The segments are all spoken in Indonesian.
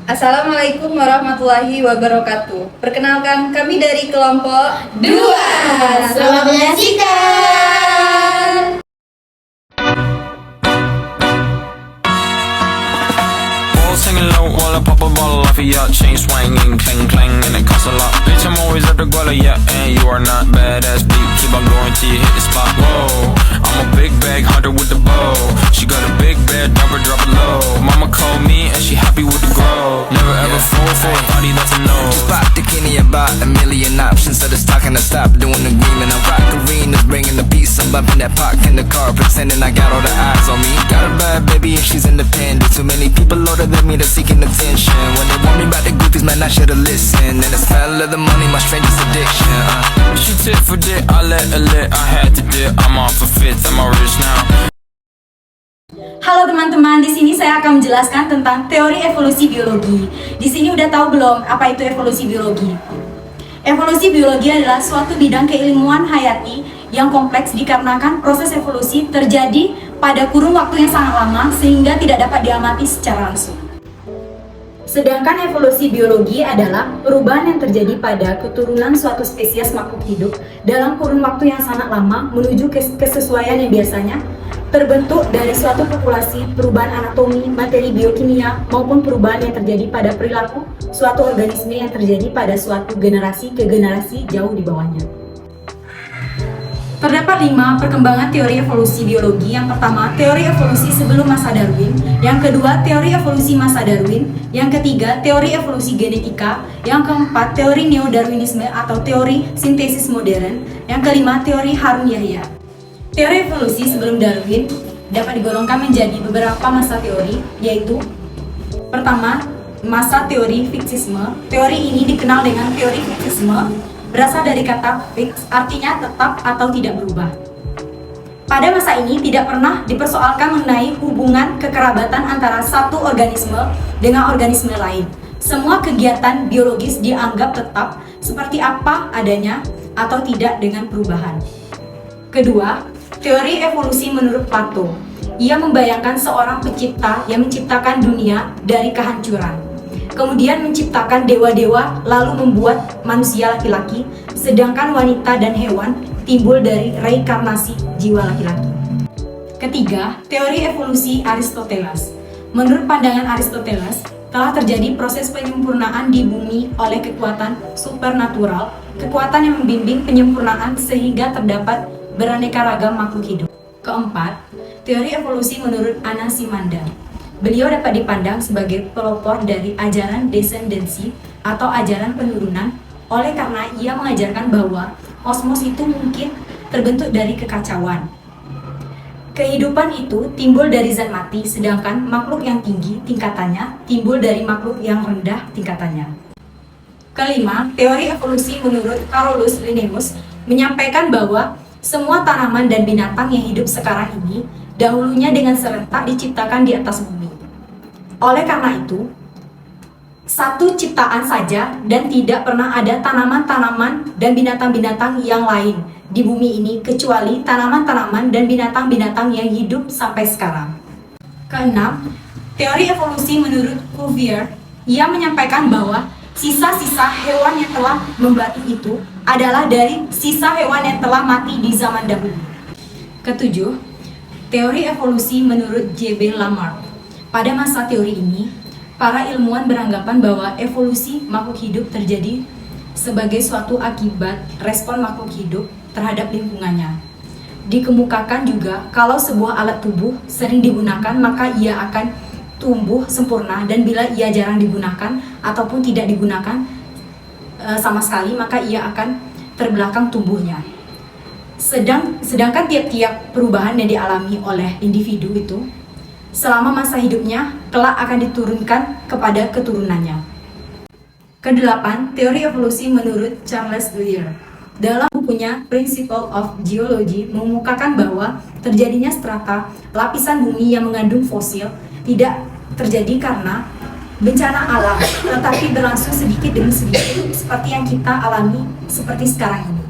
Assalamualaikum warahmatullahi wabarakatuh. Perkenalkan, kami dari kelompok 2. Selamat menyaksikan. All singing low while I pop a bottle off of your chain swinging, clang clang, and it costs a lot. Bitch, I'm always at the guala, yeah, and you are not badass beat. Keep on going till you hit the spot. Whoa, I'm a big bag hunter with the bow. She got a big bed, never drop it low. Mama called me and she happy with the grow. Never ever fall for a body that's a no. Just pop the Kenny about a million options. So the stock and I stop doing the agreement. I'm rock arenas, bringing the beats. I'm bumping that park in the car, pretending I got all the eyes on me. Got a bad baby and she's independent. Too many people older than me that's seeking attention. When they want me about the groupies, man, I should've listened. And the smell of the money, my strangest addiction. She tit for dick, I let her lit. I had to dip, I'm off a fifth, I'm all rich now. Halo teman-teman, di sini saya akan menjelaskan tentang teori evolusi biologi. Di sini udah tahu belum apa itu evolusi biologi? Evolusi biologi adalah suatu bidang keilmuan hayati yang kompleks dikarenakan proses evolusi terjadi pada kurun waktu yang sangat lama sehingga tidak dapat diamati secara langsung. Sedangkan evolusi biologi adalah perubahan yang terjadi pada keturunan suatu spesies makhluk hidup dalam kurun waktu yang sangat lama menuju kesesuaian yang biasanya terbentuk dari suatu populasi, perubahan anatomi, materi biokimia, maupun perubahan yang terjadi pada perilaku suatu organisme yang terjadi pada suatu generasi ke generasi jauh di bawahnya. Terdapat 5 perkembangan teori evolusi biologi. Yang pertama, teori evolusi sebelum masa Darwin. Yang kedua, teori evolusi masa Darwin. Yang ketiga, teori evolusi genetika. Yang keempat, teori neo-darwinisme atau teori sintesis modern. Yang kelima, teori Harun Yahya. Teori evolusi sebelum Darwin dapat digolongkan menjadi beberapa masa teori, yaitu pertama, masa teori fiksisme. Teori ini dikenal dengan teori fiksisme, berasal dari kata fix, artinya tetap atau tidak berubah. Pada masa ini tidak pernah dipersoalkan mengenai hubungan kekerabatan antara satu organisme dengan organisme lain. Semua kegiatan biologis dianggap tetap seperti apa adanya atau tidak dengan perubahan. Kedua, teori evolusi menurut Plato. Ia membayangkan seorang pencipta yang menciptakan dunia dari kehancuran. Kemudian menciptakan dewa-dewa lalu membuat manusia laki-laki, sedangkan wanita dan hewan timbul dari reinkarnasi jiwa laki-laki. Ketiga, teori evolusi Aristoteles. Menurut pandangan Aristoteles, telah terjadi proses penyempurnaan di bumi oleh kekuatan supernatural, kekuatan yang membimbing penyempurnaan sehingga terdapat beraneka ragam makhluk hidup. Keempat, teori evolusi menurut Anaximander. Beliau dapat dipandang sebagai pelopor dari ajaran descendancy atau ajaran penurunan, oleh karena ia mengajarkan bahwa kosmos itu mungkin terbentuk dari kekacauan. Kehidupan itu timbul dari zat mati, sedangkan makhluk yang tinggi tingkatannya timbul dari makhluk yang rendah tingkatannya. Kelima, teori evolusi menurut Carolus Linnaeus menyampaikan bahwa semua tanaman dan binatang yang hidup sekarang ini dahulunya dengan serentak diciptakan di atas bumi. Oleh karena itu, satu ciptaan saja dan tidak pernah ada tanaman-tanaman dan binatang-binatang yang lain di bumi ini kecuali tanaman-tanaman dan binatang-binatang yang hidup sampai sekarang. Keenam, teori evolusi menurut Cuvier, ia menyampaikan bahwa sisa-sisa hewan yang telah membatu itu adalah dari sisa hewan yang telah mati di zaman dahulu. Ketujuh, teori evolusi menurut J.B. Lamarck. Pada masa teori ini, para ilmuwan beranggapan bahwa evolusi makhluk hidup terjadi sebagai suatu akibat respon makhluk hidup terhadap lingkungannya. Dikemukakan juga kalau sebuah alat tubuh sering digunakan maka ia akan tumbuh sempurna, dan bila ia jarang digunakan ataupun tidak digunakan sama sekali maka ia akan terbelakang tumbuhnya. Sedangkan tiap-tiap perubahan yang dialami oleh individu itu selama masa hidupnya kelak akan diturunkan kepada keturunannya. Kedelapan, teori evolusi menurut Charles Lyell. Dalam bukunya Principle of Geology mengemukakan bahwa terjadinya strata lapisan bumi yang mengandung fosil tidak terjadi karena bencana alam, tetapi berlangsung sedikit demi sedikit seperti yang kita alami seperti sekarang ini.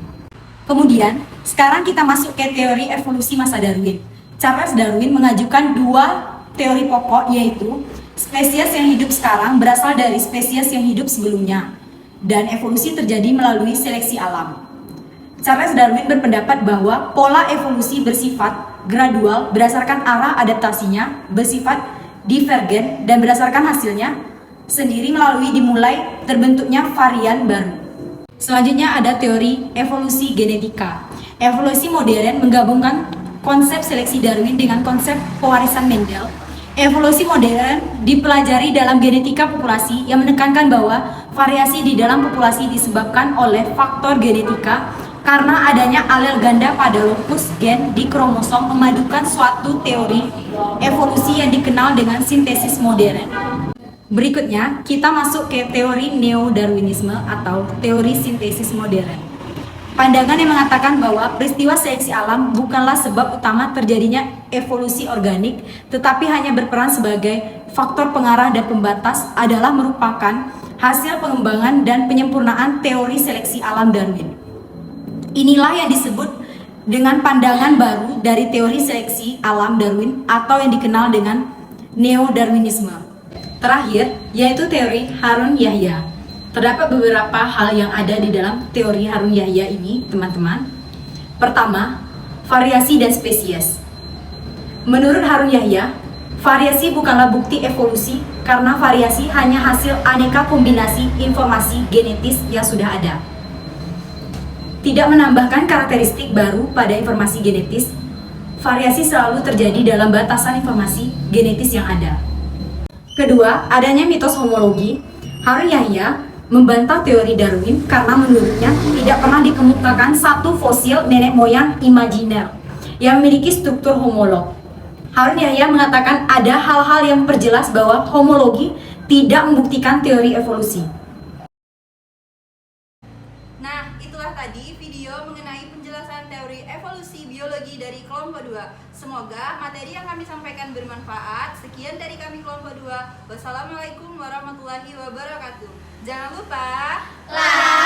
Kemudian, sekarang kita masuk ke teori evolusi masa Darwin. Charles Darwin mengajukan 2 teori pokok, yaitu Spesies yang hidup sekarang berasal dari spesies yang hidup sebelumnya, dan evolusi terjadi melalui seleksi alam. Charles Darwin berpendapat bahwa pola evolusi bersifat gradual berdasarkan arah adaptasinya, bersifat divergen, dan berdasarkan hasilnya sendiri melalui dimulai terbentuknya varian baru. Selanjutnya ada teori evolusi genetika. Evolusi modern menggabungkan konsep seleksi Darwin dengan konsep pewarisan Mendel. Evolusi modern dipelajari dalam genetika populasi yang menekankan bahwa variasi di dalam populasi disebabkan oleh faktor genetika karena adanya alel ganda pada lokus gen di kromosom, memadukan suatu teori evolusi yang dikenal dengan sintesis modern. Berikutnya, kita masuk ke teori neo-darwinisme atau teori sintesis modern. Pandangan yang mengatakan bahwa peristiwa seleksi alam bukanlah sebab utama terjadinya evolusi organik, tetapi hanya berperan sebagai faktor pengarah dan pembatas adalah merupakan hasil pengembangan dan penyempurnaan teori seleksi alam Darwin. Inilah yang disebut dengan pandangan baru dari teori seleksi alam Darwin atau yang dikenal dengan neo-darwinisme. Terakhir, yaitu teori Harun Yahya. Terdapat beberapa hal yang ada di dalam teori Harun Yahya ini, teman-teman. Pertama, variasi dan spesies. Menurut Harun Yahya, variasi bukanlah bukti evolusi karena variasi hanya hasil aneka kombinasi informasi genetis yang sudah ada. Tidak menambahkan karakteristik baru pada informasi genetis, variasi selalu terjadi dalam batasan informasi genetis yang ada. Kedua, adanya mitos homologi. Harun Yahya membantah teori Darwin karena menurutnya tidak pernah dikemukakan satu fosil nenek moyang imajiner yang memiliki struktur homolog. Harun Yahya mengatakan ada hal-hal yang memperjelas bahwa homologi tidak membuktikan teori evolusi. Nah, itulah tadi video mengenai penjelasan teori evolusi biologi dari kelompok 2. Semoga materi yang kami sampaikan bermanfaat. Sekian dari kami kelompok 2. Wassalamualaikum warahmatullahi wabarakatuh. Jangan lupa like,